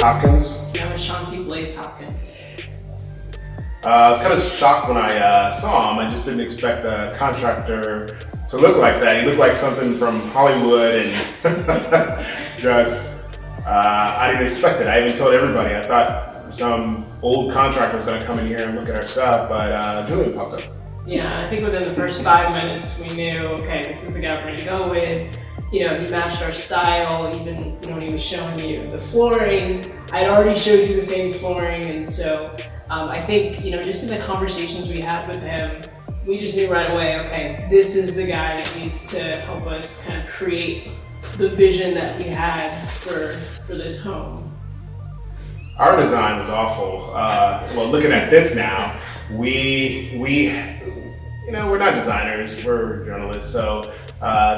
Hopkins. I'm Ashanti Blaze Hopkins. I was kind of shocked when I saw him. I just didn't expect a contractor to look like that. He looked like something from Hollywood, and I didn't expect it. I even told everybody. I thought some old contractor was going to come in here and look at our stuff, but Julian popped up. Yeah, I think within the first 5 minutes we knew, okay, this is the guy we're going to go with. You know, he matched our style, even when he was showing you the flooring. I'd already showed you the same flooring, and so I think, just in the conversations we had with him, we just knew right away, okay, this is the guy that needs to help us kind of create the vision that we had for this home. Our design was awful. Well, looking at this now, we're not designers, we're journalists, so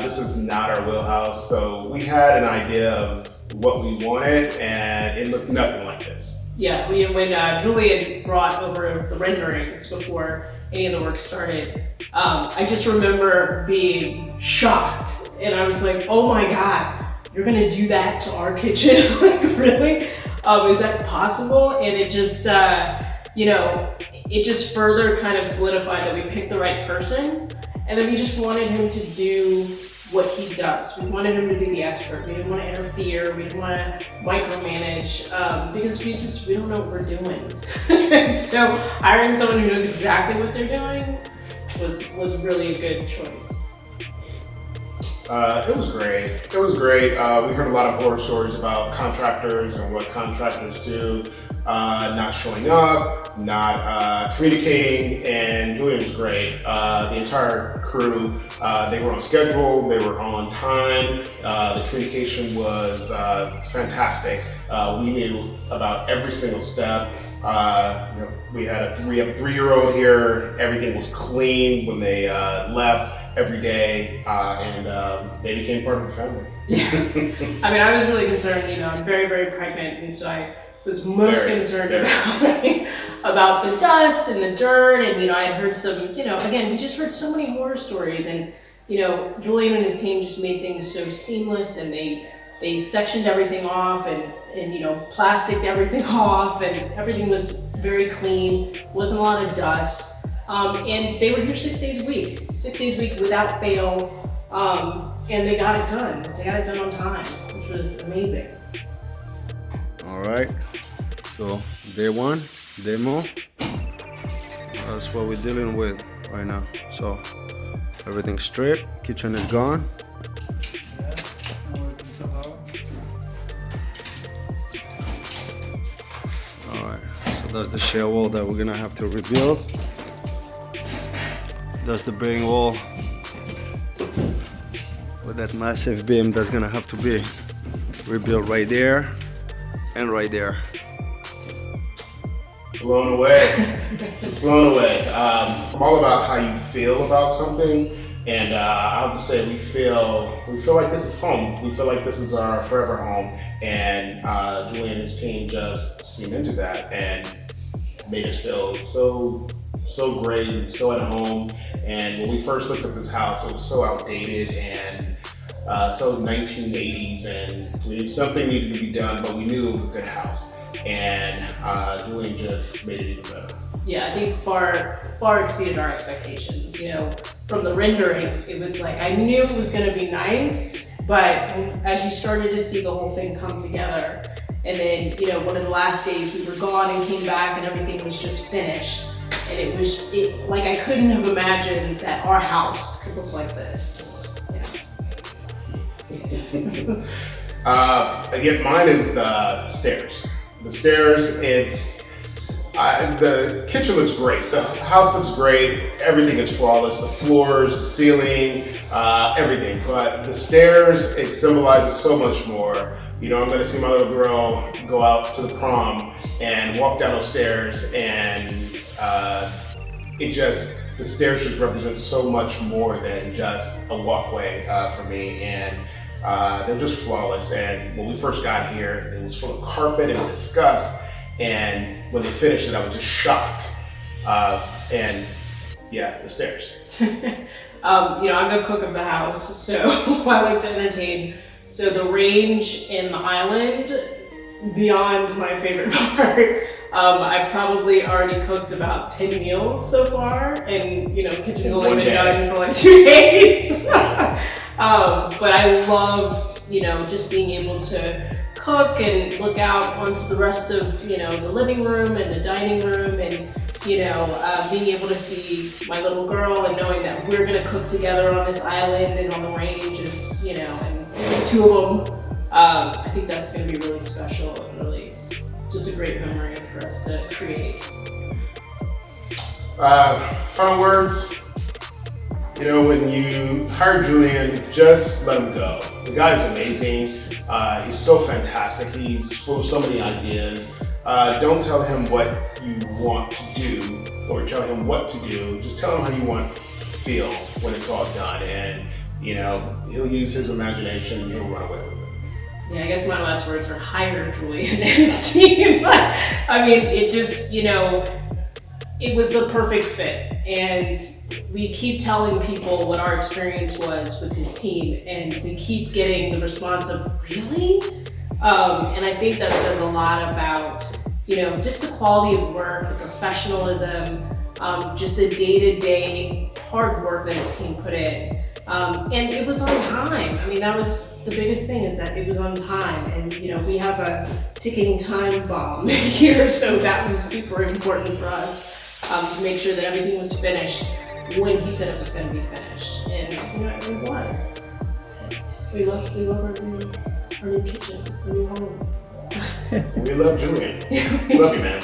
this is not our wheelhouse. So we had an idea of what we wanted, and it looked nothing like this. Yeah, when Julian brought over the renderings before any of the work started, I just remember being shocked, and I was like, oh my God, you're gonna do that to our kitchen? Like, really? Is that possible? And it just, it just further kind of solidified that we picked the right person, and then we just wanted him to do what he does. We wanted him to be the expert. We didn't want to interfere. We didn't want to micromanage because we don't know what we're doing. And so hiring someone who knows exactly what they're doing was really a good choice. It was great. It was great. We heard a lot of horror stories about contractors and what contractors do, not showing up, not communicating, and Julian was great. The entire crew, they were on schedule, they were on time, the communication was fantastic. We knew about every single step. We have a 3-year-old here. Everything was clean when they left every day, and they became part of the family. Yeah. I mean, I was really concerned. I'm very, very pregnant, and so I was most concerned about the dust and the dirt, and I had heard some, again, we just heard so many horror stories, and Julian and his team just made things so seamless, and they sectioned everything off and plasticed everything off, and everything was very clean. Wasn't a lot of dust. And they were here 6 days a week without fail, and they got it done. They got it done on time, which was amazing. All right, so day one, demo. That's what we're dealing with right now. So everything's straight, kitchen is gone. All right, so that's the shell wall that we're gonna have to rebuild. That's the bearing wall with that massive beam that's gonna have to be rebuilt right there and right there. Blown away, just blown away. I'm all about how you feel about something, and I'll just say we feel like this is home. We feel like this is our forever home, and Julian and his team just seemed into that and made us feel so great, so at home. And when we first looked at this house, it was so outdated and so 1980s, and we knew something needed to be done, but we knew it was a good house. And Julian just made it even better. Yeah, I think far exceeded our expectations. From the rendering, it was like, I knew it was gonna be nice, but as you started to see the whole thing come together, and then, one of the last days we were gone and came back and everything was just finished. And it was like I couldn't have imagined that our house could look like this. Yeah. Again, mine is the stairs. The stairs, the kitchen looks great. The house looks great. Everything is flawless. The floors, the ceiling, everything. But the stairs, it symbolizes so much more. I'm gonna see my little girl go out to the prom and walk down those stairs, and the stairs just represent so much more than just a walkway for me, and they're just flawless. And when we first got here, it was full of carpet and disgust, and when they finished it, I was just shocked. And yeah, the stairs. I'm the cook of the house, so I like to entertain. So the range and the island beyond my favorite part. I've probably already cooked about 10 meals so far, and kitchen's only been done for like 2 days. But I love, just being able to cook and look out onto the rest of, the living room and the dining room, and being able to see my little girl and knowing that we're gonna cook together on this island and on the range is, and the 2 of them. I think that's gonna be really special and really just a great memory for us to create. Final words. When you hire Julian, just let him go. The guy's amazing. He's so fantastic. He's full of so many ideas. Don't tell him what you want to do or tell him what to do. Just tell him how you want to feel when it's all done. And, he'll use his imagination and he'll run away with it. Yeah, I guess my last words are hire Julian and his team. I mean, it just, it was the perfect fit. And we keep telling people what our experience was with his team, and we keep getting the response of, really? And I think that says a lot about, just the quality of work, the professionalism, just the day-to-day hard work that his team put in. And it was on time. I mean, that was the biggest thing, is that it was on time. And, we have a ticking time bomb here, so that was super important for us, to make sure that everything was finished when he said it was going to be finished. And, it was. We love our new kitchen, our new home. We love Julian. Love you, man.